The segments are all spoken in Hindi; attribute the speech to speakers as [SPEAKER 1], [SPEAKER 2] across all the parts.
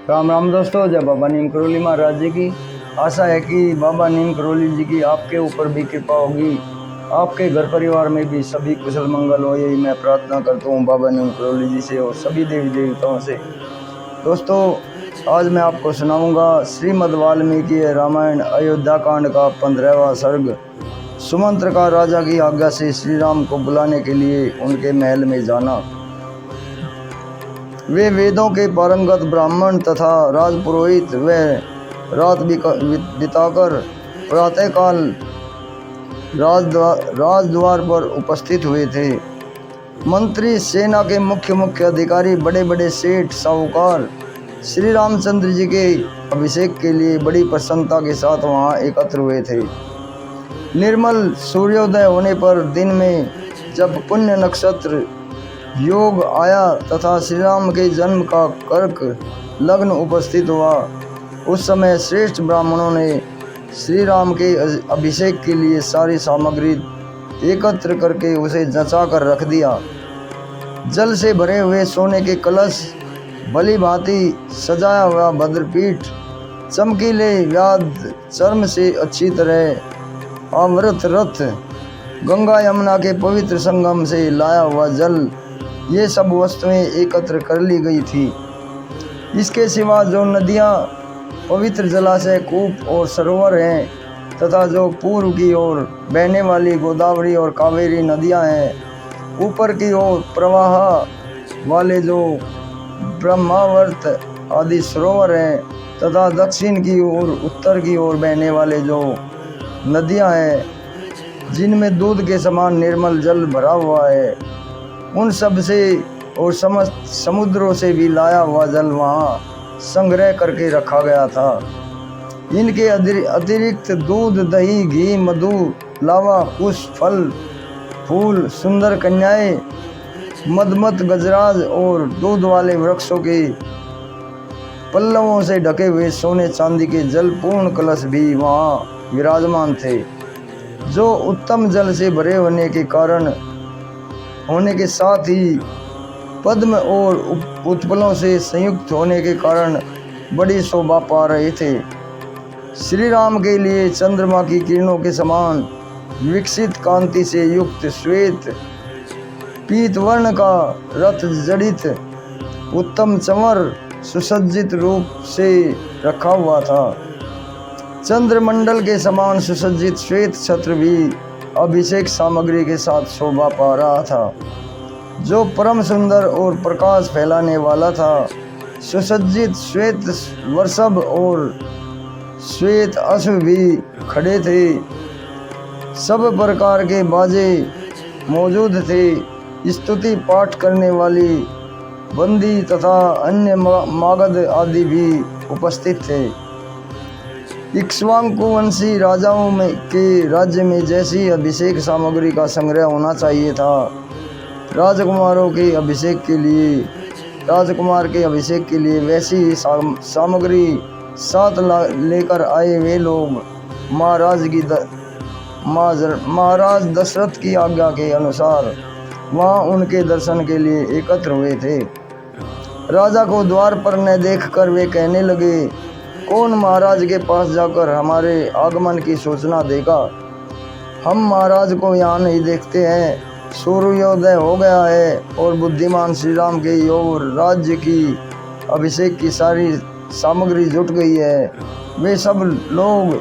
[SPEAKER 1] राम राम दोस्तों। जय बाबा नीम करोली महाराज जी की। आशा है कि बाबा नीम करोली जी की आपके ऊपर भी कृपा होगी, आपके घर परिवार में भी सभी कुशल मंगल हो, यही मैं प्रार्थना करता हूँ बाबा नीम करोली जी से और सभी देवी देवताओं से। दोस्तों, आज मैं आपको सुनाऊंगा श्रीमद् वाल्मीकि रामायण अयोध्या कांड का 15वां सर्ग। सुमंत्र का राजा की आज्ञा से श्री राम को बुलाने के लिए उनके महल में जाना। वे वेदों के पारंगत ब्राह्मण तथा राजपुरोहित व रात बिताकर प्रातःकाल राजद्वार पर उपस्थित हुए थे। मंत्री, सेना के मुख्य अधिकारी, बड़े बड़े सेठ, साहूकार श्री रामचंद्र जी के अभिषेक के लिए बड़ी प्रसन्नता के साथ वहां एकत्र हुए थे। निर्मल सूर्योदय होने पर दिन में जब पुण्य नक्षत्र योग आया तथा श्री राम के जन्म का कर्क लग्न उपस्थित हुआ, उस समय श्रेष्ठ ब्राह्मणों ने श्री राम के अभिषेक के लिए सारी सामग्री एकत्र करके उसे जचा कर रख दिया। जल से भरे हुए सोने के कलश, भली भांति सजाया हुआ भद्रपीठ, चमकीले व्याध चर्म से अच्छी तरह आवृत रथ, गंगा यमुना के पवित्र संगम से लाया हुआ जल, ये सब वस्तुएं एकत्र कर ली गई थी। इसके सिवा जो नदियां, पवित्र जलाशय, कूप और सरोवर हैं तथा जो पूर्व की ओर बहने वाली गोदावरी और कावेरी नदियां हैं, ऊपर की ओर प्रवाह वाले जो ब्रह्मावर्त आदि सरोवर हैं तथा दक्षिण की ओर, उत्तर की ओर बहने वाले जो नदियां हैं जिनमें दूध के समान निर्मल जल भरा हुआ है, उन सब से और समस्त समुद्रों से भी लाया हुआ जल वहाँ संग्रह करके रखा गया था। इनके अतिरिक्त दूध, दही, घी, मधु, लावा, पुष्प, फल, फूल, सुंदर कन्याएं, मदमत, गजराज और दूध वाले वृक्षों के पल्लवों से ढके हुए सोने चांदी के जलपूर्ण कलश भी वहाँ विराजमान थे, जो उत्तम जल से भरे होने के साथ ही पद्म और उत्पलों से संयुक्त होने के कारण बड़ी शोभा पा रहे थे। श्री राम के लिए चंद्रमा की किरणों के समान विकसित कांति से युक्त श्वेत पीत वर्ण का रथ जड़ित उत्तम चंवर सुसज्जित रूप से रखा हुआ था। चंद्रमंडल के समान सुसज्जित श्वेत छत्र भी अभिषेक सामग्री के साथ शोभा पा रहा था, जो परम सुंदर और प्रकाश फैलाने वाला था। सुसज्जित श्वेत वृषभ और श्वेत अश्व भी खड़े थे। सब प्रकार के बाजे मौजूद थे। स्तुति पाठ करने वाली बंदी तथा अन्य मागध आदि भी उपस्थित थे। इक्ष्वाकुवंशी राजाओं के राज्य में जैसी अभिषेक सामग्री का संग्रह होना चाहिए था, राजकुमार के अभिषेक के लिए वैसी ही सामग्री साथ लेकर आए वे लोग महाराज दशरथ की आज्ञा के अनुसार वहां उनके दर्शन के लिए एकत्र हुए थे। राजा को द्वार पर न देखकर वे कहने लगे, कौन महाराज के पास जाकर हमारे आगमन की सूचना देगा? हम महाराज को यहाँ नहीं देखते हैं। सूर्योदय हो गया है और बुद्धिमान श्री राम के योग राज्य की अभिषेक की सारी सामग्री जुट गई है। वे सब लोग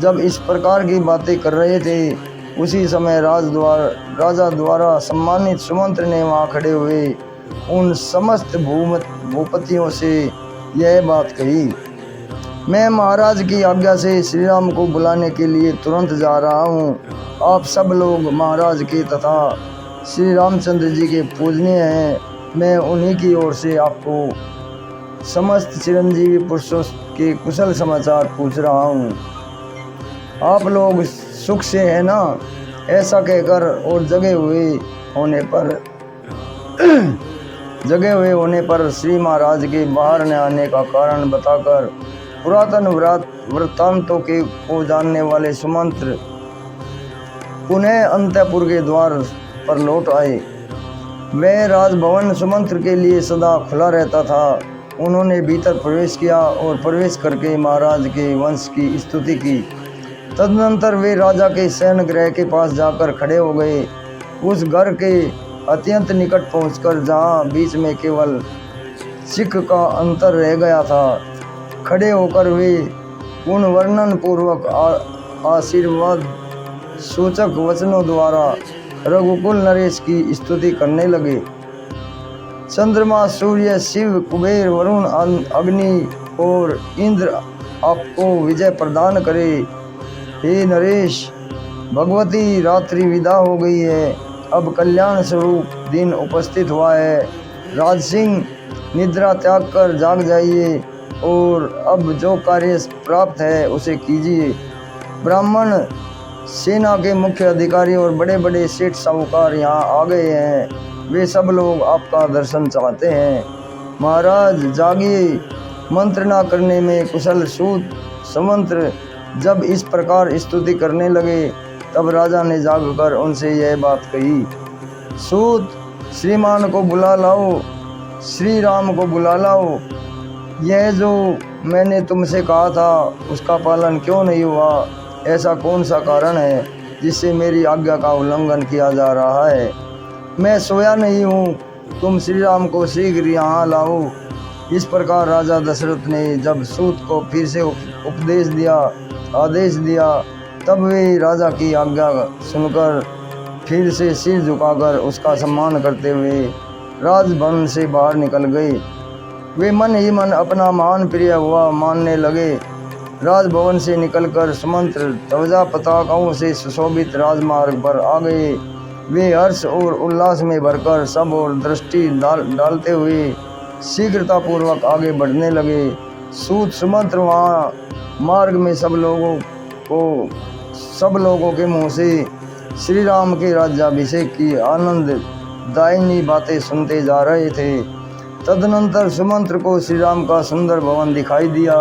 [SPEAKER 1] जब इस प्रकार की बातें कर रहे थे, उसी समय राजा द्वारा सम्मानित सुमंत्र ने वहाँ खड़े हुए उन समस्त भूपतियों से यह बात कही, मैं महाराज की आज्ञा से श्री राम को बुलाने के लिए तुरंत जा रहा हूँ। आप सब लोग महाराज के तथा श्री रामचंद्र जी के पूजनीय हैं। मैं उन्हीं की ओर से आपको समस्त चिरंजीवी पुरुषों के कुशल समाचार पूछ रहा हूँ। आप लोग सुख से हैं ना? ऐसा कहकर और जगे हुए होने पर श्री महाराज के बाहर न आने का कारण बताकर पुरातन वृत्तांतों को जानने वाले सुमंत्र पुनः अंतःपुर के द्वार पर लौट आए। वह राजभवन सुमंत्र के लिए सदा खुला रहता था। उन्होंने भीतर प्रवेश किया और प्रवेश करके महाराज के वंश की स्तुति की। तदनंतर वे राजा के शयन गृह के पास जाकर खड़े हो गए। उस घर के अत्यंत निकट पहुंचकर जहां बीच में केवल सिख का अंतर रह गया था, खड़े होकर वे पूर्ण वर्णन पूर्वक आशीर्वाद सूचक वचनों द्वारा रघुकुल नरेश की स्तुति करने लगे। चंद्रमा, सूर्य, शिव, कुबेर, वरुण, अग्नि और इंद्र आपको विजय प्रदान करे। हे नरेश, भगवती रात्रि विदा हो गई है, अब कल्याण स्वरूप दिन उपस्थित हुआ है। राज सिंह, निद्रा त्याग कर जाग जाइए और अब जो कार्य प्राप्त है उसे कीजिए। ब्राह्मण, सेना के मुख्य अधिकारी और बड़े बड़े सेठ साहूकार यहाँ आ गए हैं। वे सब लोग आपका दर्शन चाहते हैं। महाराज जागिए। मंत्रणा करने में कुशल सूत सुमंत्र जब इस प्रकार स्तुति करने लगे, तब राजा ने जागकर उनसे यह बात कही। सूत, श्रीमान को बुला लाओ, श्री राम को बुला लाओ। यह जो मैंने तुमसे कहा था उसका पालन क्यों नहीं हुआ? ऐसा कौन सा कारण है जिससे मेरी आज्ञा का उल्लंघन किया जा रहा है? मैं सोया नहीं हूँ, तुम श्री राम को शीघ्र यहाँ लाओ। इस प्रकार राजा दशरथ ने जब सूत को फिर से आदेश दिया, तब वे राजा की आज्ञा सुनकर फिर से सिर झुकाकर उसका सम्मान करते हुए राजभवन से बाहर निकल गए। वे मन ही मन अपना महान प्रिय हुआ मानने लगे। राजभवन से निकलकर सुमंत्र ध्वजा पताकाओं से सुशोभित राजमार्ग पर आ गए। वे हर्ष और उल्लास में भरकर सब और दृष्टि डालते हुए शीघ्रतापूर्वक आगे बढ़ने लगे। सूत सुमंत्र वहाँ मार्ग में सब लोगों के मुँह से श्री राम के राज्याभिषेक की आनंद दायिनी बातें सुनते जा रहे थे। तदनंतर सुमंत्र को श्री राम का सुंदर भवन दिखाई दिया,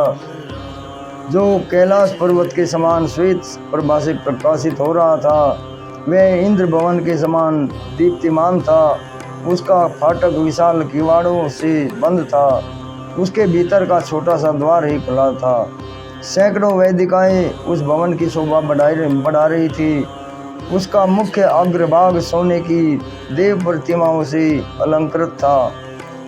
[SPEAKER 1] जो कैलाश पर्वत के समान श्वेत प्रभा से प्रकाशित हो रहा था। वह इंद्र भवन के समान दीप्तिमान था। उसका फाटक विशाल किवाड़ों से बंद था। उसके भीतर का छोटा सा द्वार ही खुला था। सैकड़ों वेदिकाएं उस भवन की शोभा बढ़ा रही थी। उसका मुख्य अग्रभाग सोने की देव प्रतिमाओं से अलंकृत था।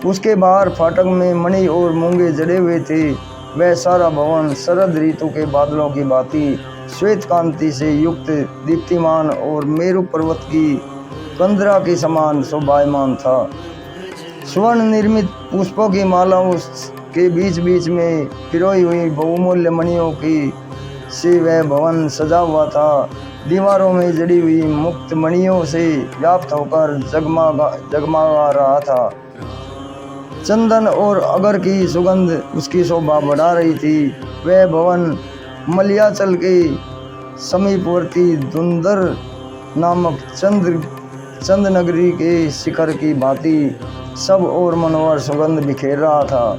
[SPEAKER 1] उसके बाहर फाटक में मणि और मूंगे जड़े हुए थे। वह सारा भवन शरद ऋतु के बादलों की भांति श्वेत कांति से युक्त, दीप्तिमान और मेरु पर्वत की कंदरा के समान शोभायमान था। स्वर्ण निर्मित पुष्पों की मालाओं के बीच बीच में पिरोई हुई बहुमूल्य मणियों की से वह भवन सजा हुआ था। दीवारों में जड़ी हुई मुक्त मणियों से व्याप्त होकर जगमगा रहा था। चंदन और अगर की सुगंध उसकी शोभा बढ़ा रही थी। वह भवन मलयाचल के समीपवर्ती धुंधर नामक चंद नगरी के शिखर की भांति सब और मनोहर सुगंध बिखेर रहा था।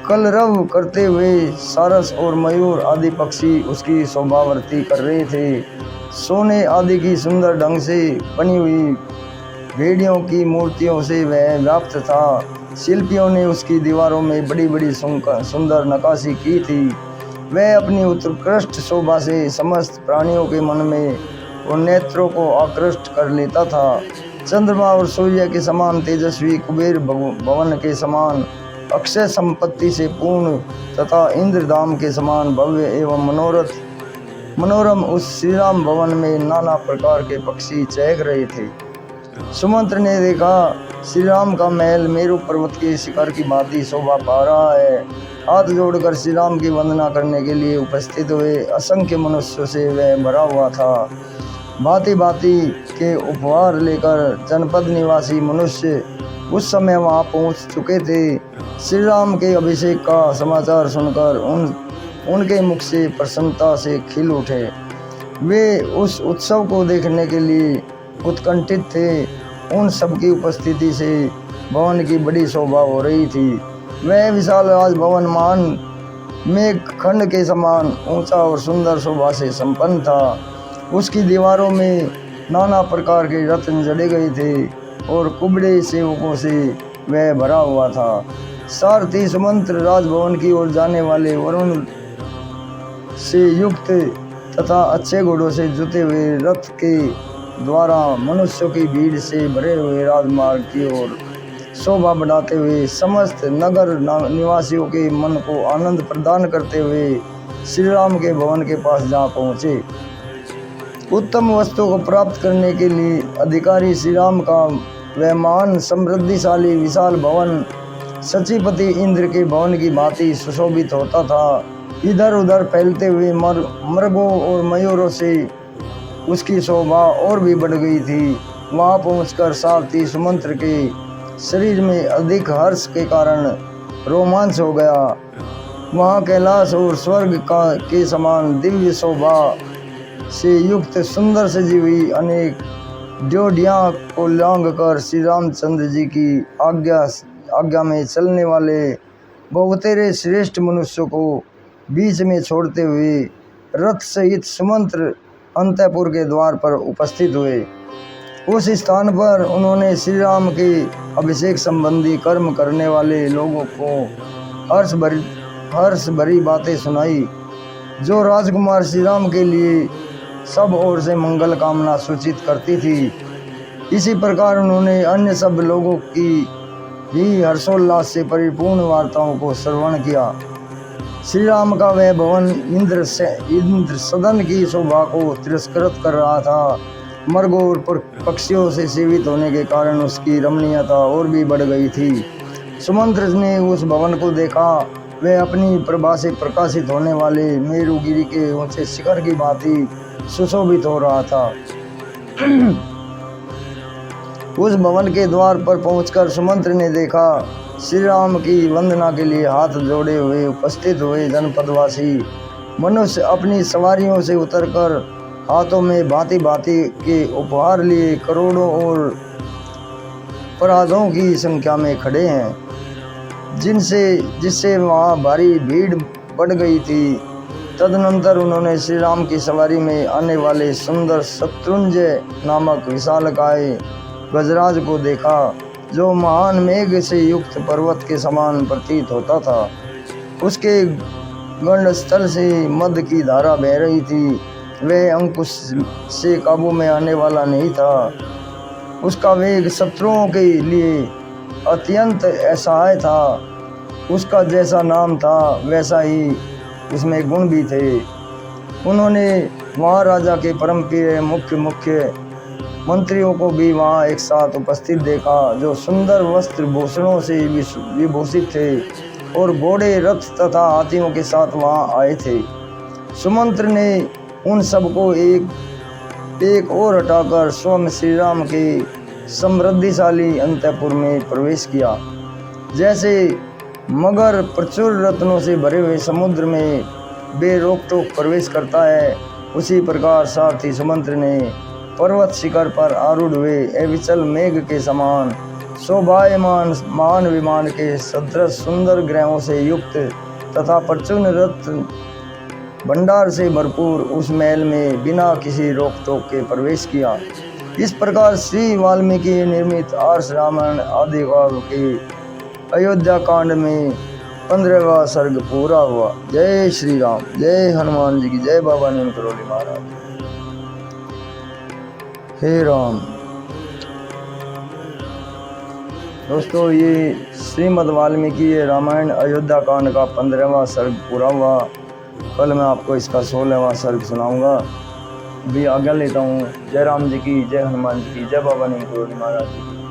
[SPEAKER 1] कलरव करते हुए सारस और मयूर आदि पक्षी उसकी शोभावर्ती कर रहे थे। सोने आदि की सुंदर ढंग से बनी हुई भेड़ियों की मूर्तियों से वह व्याप्त था। शिल्पियों ने उसकी दीवारों में बड़ी बड़ी सुंदर नक्काशी की थी। वह अपनी उत्कृष्ट शोभा से समस्त प्राणियों के मन में और नेत्रों को आकृष्ट कर लेता था। चंद्रमा और सूर्य के समान तेजस्वी, कुबेर भवन के समान अक्षय संपत्ति से पूर्ण तथा इंद्रधाम के समान भव्य एवं मनोरम उस श्रीराम भवन में नाना प्रकार के पक्षी चहक रहे थे। सुमंत्र ने देखा, श्री राम का महल मेरु पर्वत के शिखर की भांति शोभा पा रहा है। हाथ जोड़कर श्री राम की वंदना करने के लिए उपस्थित हुए असंख्य मनुष्यों से वह भरा हुआ था। भांति भांति के उपहार लेकर जनपद निवासी मनुष्य उस समय वहां पहुंच चुके थे। श्री राम के अभिषेक का समाचार सुनकर उनके मुख से प्रसन्नता से खिल उठे। वे उस उत्सव को देखने के लिए उत्कंठित थे। उन सबकी उपस्थिति से भवन की बड़ी शोभा हो रही थी। वह विशाल राजभवन महान मेघखंड के समान ऊंचा और सुंदर शोभा से संपन्न था। उसकी दीवारों में नाना प्रकार के रत्न जड़े गए थे और कुबड़े सेवकों से वह भरा हुआ था। सारथी सुमंत्र राजभवन की ओर जाने वाले वरुण से युक्त तथा अच्छे घोड़ों से जुते हुए रथ के द्वारा मनुष्यों की भीड़ से भरे हुए राजमार्ग की ओर शोभा बढ़ाते हुए समस्त नगर निवासियों के मन को आनंद प्रदान करते हुए श्री राम के भवन के पास जा पहुँचे। उत्तम वस्तु को प्राप्त करने के लिए अधिकारी श्री राम का वह महान समृद्धिशाली विशाल भवन सचिपति इंद्र के भवन की भांति सुशोभित होता था। इधर उधर फैलते हुए मृगों और मयूरों से उसकी शोभा और भी बढ़ गई थी। वहां पहुंचकर सारथी सुमंत्र के शरीर में अधिक हर्ष के कारण रोमांच हो गया। वहां कैलाश और स्वर्ग के समान दिव्य शोभा से युक्त सुंदर सजी हुई अनेक ड्योढ़ियां को लांघ कर श्री रामचंद्र जी की आज्ञा में चलने वाले बहुतेरे श्रेष्ठ मनुष्यों को बीच में छोड़ते हुए रथ सहित सुमंत्र अंतःपुर के द्वार पर उपस्थित हुए। उस स्थान पर उन्होंने श्री राम के अभिषेक संबंधी कर्म करने वाले लोगों को हर्ष भरी बातें सुनाई, जो राजकुमार श्री राम के लिए सब ओर से मंगल कामना सूचित करती थी। इसी प्रकार उन्होंने अन्य सब लोगों की भी हर्षोल्लास से परिपूर्ण वार्ताओं को श्रवण किया। श्री राम का वह भवन इंद्र सदन की शोभा को तिरस्कृत कर रहा था। मृगों और पक्षियों से सेवित होने के कारण उसकी रमणीयता और भी बढ़ गई थी। सुमंत्र ने उस भवन को देखा। वह अपनी प्रभा से प्रकाशित होने वाले मेरुगिरी के ऊंचे शिखर की भांति सुशोभित हो रहा था। उस भवन के द्वार पर पहुंचकर सुमंत्र ने देखा श्री राम की वंदना के लिए हाथ जोड़े हुए उपस्थित हुए जनपदवासी मनुष्य अपनी सवारियों से उतरकर हाथों में भांति भांति के उपहार लिए करोड़ों और अपराधों की संख्या में खड़े हैं, जिससे वहाँ भारी भीड़ बढ़ गई थी। तदनंतर उन्होंने श्री राम की सवारी में आने वाले सुंदर शत्रुंजय नामक विशालकाय गजराज को देखा, जो महान मेघ से युक्त पर्वत के समान प्रतीत होता था। उसके गंडस्थल से मद की धारा बह रही थी। वह अंकुश से काबू में आने वाला नहीं था। उसका वेग शत्रुओं के लिए अत्यंत असहाय था। उसका जैसा नाम था वैसा ही उसमें गुण भी थे। उन्होंने वहाँ राजा के परम प्रिय मुख्य मंत्रियों को भी वहाँ एक साथ उपस्थित देखा, जो सुंदर वस्त्र भूषणों से विभूषित थे और घोड़े रथ तथा हाथियों के साथ वहाँ आए थे। सुमंत्र ने उन सबको एक और हटाकर स्वयं श्री राम के समृद्धिशाली अंतःपुर में प्रवेश किया। जैसे मगर प्रचुर रत्नों से भरे हुए समुद्र में बेरोक टोक प्रवेश करता है, उसी प्रकार सारथी सुमंत्र ने पर्वत शिखर पर आरूढ़ हुए अविचल मेघ के समान शोभायमान महान विमान के सदृश सुंदर ग्रहों से युक्त तथा प्रचुर रत्न भंडार से भरपूर उस महल में बिना किसी रोक टोक के प्रवेश किया। इस प्रकार श्री वाल्मीकि निर्मित आर्ष रामायण आदि काव्य के अयोध्या कांड में 15वां सर्ग पूरा हुआ। जय श्री राम, जय हनुमान जी की जय। बाबा नीम करोली महाराज। हे राम। दोस्तों, ये श्रीमद् वाल्मीकि रामायण अयोध्या कांड का 15वां सर्ग पूरा हुआ। कल मैं आपको इसका 16वां सर्ग सुनाऊंगा। अभी आज्ञा लेता हूँ। जय राम जी की, जय हनुमान जी की, जय बाबा नीम करोली महाराज जी की।